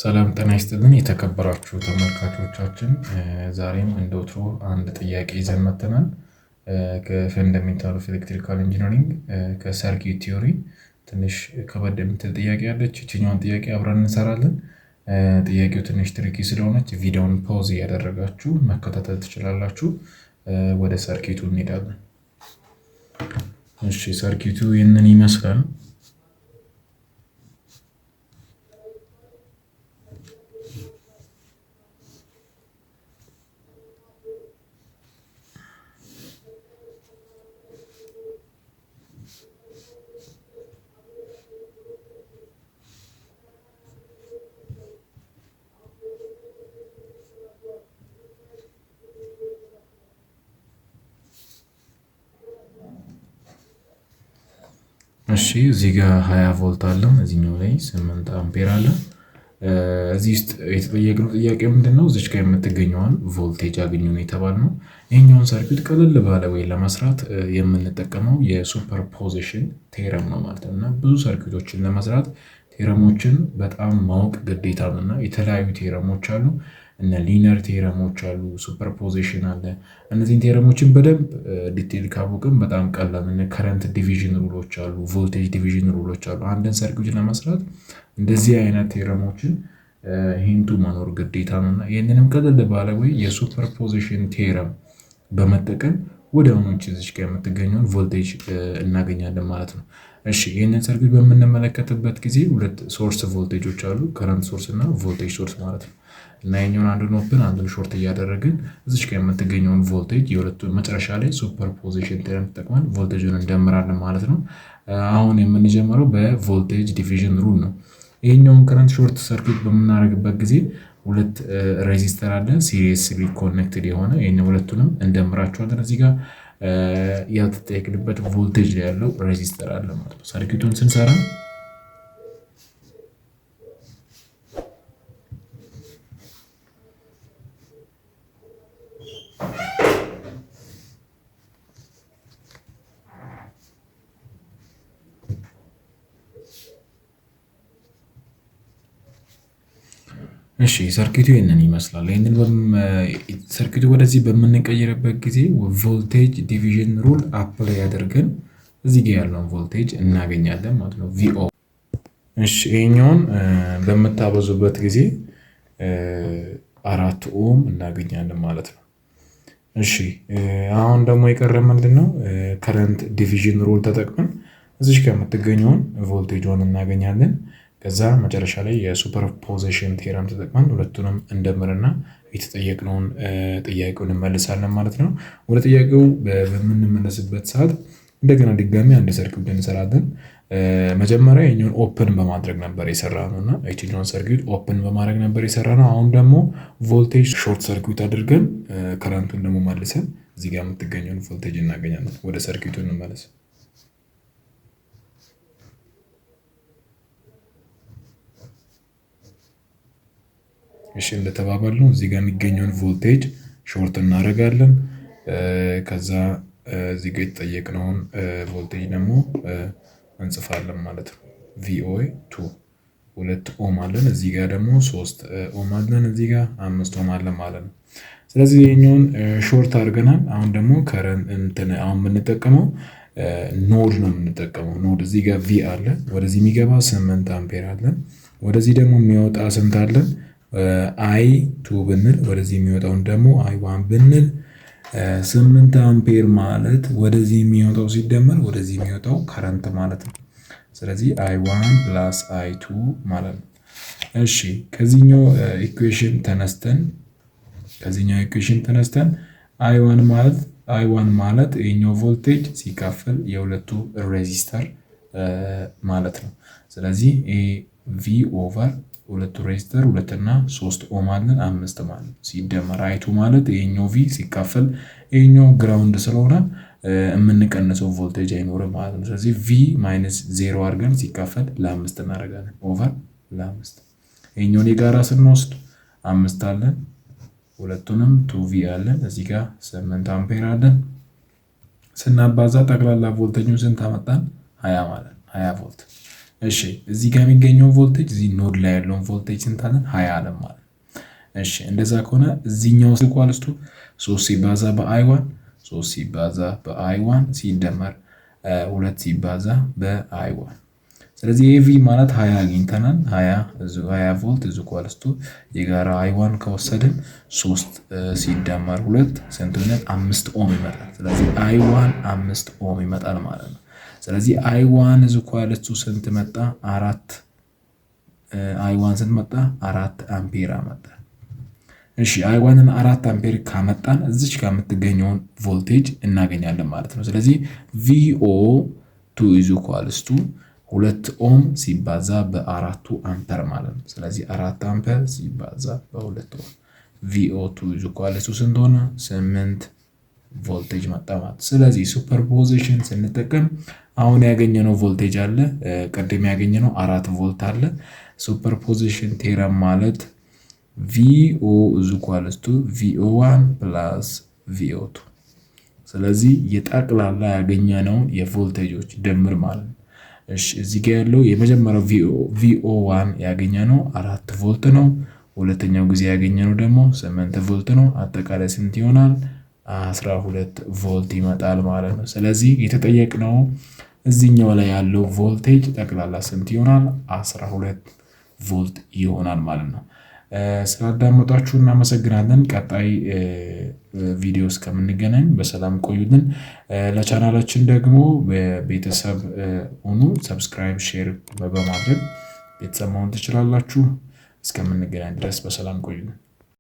ሰላም ጤና ይስጥልን የተከበራችሁ ተመልካቾቻችን፣ ዛሬም እንደ ወትሮ አንድ ጥያቄ ይዘን መጥተናል። ከፈንዳሜንታል ኦፍ ኤሌክትሪካል ኢንጂነሪንግ ከሰርኪት ቲዮሪ ትንሽ ከበድ የምትል ጥያቄ አለች። ይችኛዋን ጥያቄ አብረን እንሰራለን። ጥያቄው ትንሽ ትሪኪ ስለሆነች ቪዲዮውን ፖዝ እያደረጋችሁ መከታተል ትችላላችሁ። ወደ ሰርኪቱ እንሄዳለን። እሺ፣ ሰርኪቱ ይህንን ይመስላል። እሺ፣ እዚህ ጋር 20 ቮልት አለ፣ እዚህኛው ላይ 8 አምፔር አለ። እዚህ ውስጥ የተጠየቅነው ጥያቄ ምንድነው? እዚች ጋር የምትገኘዋን ቮልቴጅ አግኙ ነው የተባልነው። ይሄኛውን ሰርኪት ቀለል ባለ ወይ ለመስራት የምንጠቀመው የሱፐርፖዚሽን ቴረም ነው ማለት ነው። እና ብዙ ሰርኪቶችን ለመስራት ቴረሞችን በጣም ማወቅ ግዴታ ነው። እና የተለያዩ ቴረሞች አሉ። እነ ሊነር ቴረሞች አሉ፣ ሱፐርፖዚሽን አለ። እነዚህን ቴረሞችን በደንብ ዲቴል ካወቅን በጣም ቀላል። ከረንት ዲቪዥን ሩሎች አሉ፣ ቮልቴጅ ዲቪዥን ሩሎች አሉ። አንድን ሰርኪት ለመስራት እንደዚህ አይነት ቴረሞችን ሂንቱ መኖር ግዴታ ነው። እና ይህንንም ቀለል ባለ ወይ የሱፐርፖዚሽን ቴረም በመጠቀም ወዲያውኑ እዚች ጋር የምትገኘውን ቮልቴጅ እናገኛለን ማለት ነው። እሺ፣ ይህንን ሰርኪት በምንመለከትበት ጊዜ ሁለት ሶርስ ቮልቴጆች አሉ፣ ከረንት ሶርስ እና ቮልቴጅ ሶርስ ማለት ነው። እና የኛውን አንዱን ኦፕን አንዱን ሾርት እያደረግን እዚች ጋር የምትገኘውን ቮልቴጅ የሁለቱ መጨረሻ ላይ ሱፐርፖዚሽን ቴረም ተጠቅመን ቮልቴጁን እንደምራለን ማለት ነው። አሁን የምንጀምረው በቮልቴጅ ዲቪዥን ሩል ነው። ይሄኛውን ከረንት ሾርት ሰርኪት በምናደርግበት ጊዜ ሁለት ሬዚስተር አለ፣ ሲሪየስሊ ኮኔክትድ የሆነ ይሄን ሁለቱንም እንደምራቸዋለን። እዚህ ጋር ያልተጠየቅንበት ቮልቴጅ ላይ ያለው ሬዚስተር አለ ማለት ነው። ሰርኪቱን ስንሰራ እሺ፣ ሰርኪቱ ይህንን ይመስላል። ይህንን ሰርኪቱ ወደዚህ በምንቀይርበት ጊዜ ቮልቴጅ ዲቪዥን ሩል አፕላይ ያደርገን እዚህ ጋር ያለውን ቮልቴጅ እናገኛለን ማለት ነው፣ ቪኦ። እሺ፣ ይሄኛውን በምታበዙበት ጊዜ 4 ኦም እናገኛለን ማለት ነው። እሺ፣ አሁን ደግሞ የቀረ ምንድን ነው? ከረንት ዲቪዥን ሩል ተጠቅመን እዚች ጋር የምትገኘውን ቮልቴጇን እናገኛለን። ከዛ መጨረሻ ላይ የሱፐርፖዚሽን ቴረም ተጠቅመን ሁለቱንም እንደምርና የተጠየቅነውን ጥያቄውን እንመልሳለን ማለት ነው። ወደ ጥያቄው በምንመለስበት ሰዓት እንደገና ድጋሚ አንድ ሰርኪት እንሰራለን። መጀመሪያ የኛውን ኦፕን በማድረግ ነበር የሰራነው እና የኛውን ሰርኪት ኦፕን በማድረግ ነበር የሰራነው። አሁን ደግሞ ቮልቴጅ ሾርት ሰርኪት አድርገን ከረንቱን ደግሞ መልሰን እዚህ ጋር የምትገኘውን ቮልቴጅ እናገኛለን። ወደ ሰርኪቱ እንመለስ። እሺ፣ እንደተባባልነው እዚህ ጋር የሚገኘውን ቮልቴጅ ሾርት እናደርጋለን። ከዛ እዚህ ጋር የተጠየቅነውን ቮልቴጅ ደግሞ እንጽፋለን ማለት ነው። ቪኦኤ 2 ኦም አለን፣ እዚህ ጋር ደግሞ 3 ኦም አለን፣ እዚህ ጋር 5 ኦም አለን ማለት ነው። ስለዚህ ይሄኛውን ሾርት አድርገናል። አሁን ደግሞ አሁን የምንጠቀመው ኖድ ነው የምንጠቀመው። ኖድ እዚህ ጋር ቪ አለ፣ ወደዚህ የሚገባ 8 አምፔር አለን፣ ወደዚህ ደግሞ የሚወጣ ስንት አለን? አይ 2 ብንል ወደዚህ የሚወጣውን ደግሞ አይ 1 ብንል 8 አምፔር ማለት ወደዚህ የሚወጣው ሲደመር ወደዚህ የሚወጣው ከረንት ማለት ነው። ስለዚህ አይ 1 ፕላስ አይ 2 ማለት ነው። እሺ፣ ከዚህኛው ኢኩዌሽን ተነስተን አይ 1 ማለት ይሄኛው ቮልቴጅ ሲካፈል የሁለቱ ሬዚስተር ማለት ነው። ስለዚህ ቪ ኦቨር ሁለቱ ሬዚስተር 2 እና 3 ኦም አለን 5 ማለት ሲደመር አይቱ ማለት ይሄኛው ቪ ሲካፈል ይሄኛው ግራውንድ ስለሆነ የምንቀንሰው ቮልቴጅ አይኖርም ማለት ነው። ስለዚህ ቪ ማይነስ 0 አድርገን ሲካፈል ለ5 እናደርጋለን ኦቨር ለ5። ይሄኛውን የጋራ ስንወስድ 5 አለን፣ ሁለቱንም 2 ቪ አለን፣ እዚህ ጋር 8 አምፔር አለን። ስናባዛ ጠቅላላ ቮልቴጁን ስንት አመጣን? 20 ማለት 20 ቮልት እሺ እዚህ ጋር የሚገኘው ቮልቴጅ እዚህ ኖድ ላይ ያለውን ቮልቴጅ ስንት አለን? 20 አለን ማለት ነው። እሺ እንደዛ ከሆነ እዚህኛው ኢኳልስ ቱ 3 ሲባዛ በአይ1 3 ሲባዛ በአይ1 ሲደመር 2 ሲባዛ በአይ1 ስለዚህ ኤቪ ማለት 20 አግኝተናል። 20 ቮልት እዚ ኢኳልስ ቱ የጋራ አይ1 ከወሰድን 3 ሲደመር 2 ስንት ይሆናል? 5 ኦhm ይመጣል። ስለዚህ አይ1 5 ኦhm ይመጣል ማለት ነው። ስለዚህ አይ1 እዚ ኢኳልስ ቱ ስንት መጣ? 4 አይ1 ስንት መጣ? 4 አምፔር አመጣ። እሺ አይ1ን 4 አምፔር ካመጣን እዚች ጋር የምትገኘውን ቮልቴጅ እናገኛለን ማለት ነው። ስለዚህ VO2 ኢዝ ኢኳልስ ቱ 2 ኦhm ሲባዛ በ4 አምፔር ማለት ነው። ስለዚህ 4 አምፔር ሲባዛ በ2 ኦhm VO2 ኢዝ ኢኳልስ ቱ ስንት ሆነ? 8 ቮልቴጅ መጣ ማለት። ስለዚህ ሱፐርፖዚሽን ስንጠቀም አሁን ያገኘነው ቮልቴጅ አለ፣ ቅድም ያገኘነው 4 ቮልት አለ። ሱፐርፖዚሽን ቴረም ማለት VO is equals to VO1 plus VO2 ስለዚህ የጠቅላላ ያገኘነው የቮልቴጆች ድምር ማለት ነው። እሺ እዚህ ጋር ያለው የመጀመሪያው VO1 ያገኘነው 4 ቮልት ነው። ሁለተኛው ጊዜ ያገኘነው ደግሞ 8 ቮልት ነው። አጠቃላይ ስንት ይሆናል? 12 ቮልት ይመጣል ማለት ነው። ስለዚህ የተጠየቅነው እዚህኛው ላይ ያለው ቮልቴጅ ጠቅላላ ስንት ይሆናል? 12 ቮልት ይሆናል ማለት ነው። ስላዳመጣችሁ እናመሰግናለን። ቀጣይ ቪዲዮ እስከምንገናኝ በሰላም ቆዩልን። ለቻናላችን ደግሞ ቤተሰብ ሁኑ። ሰብስክራይብ፣ ሼር በማድረግ ቤተሰብ መሆን ትችላላችሁ። እስከምንገናኝ ድረስ በሰላም ቆዩልን።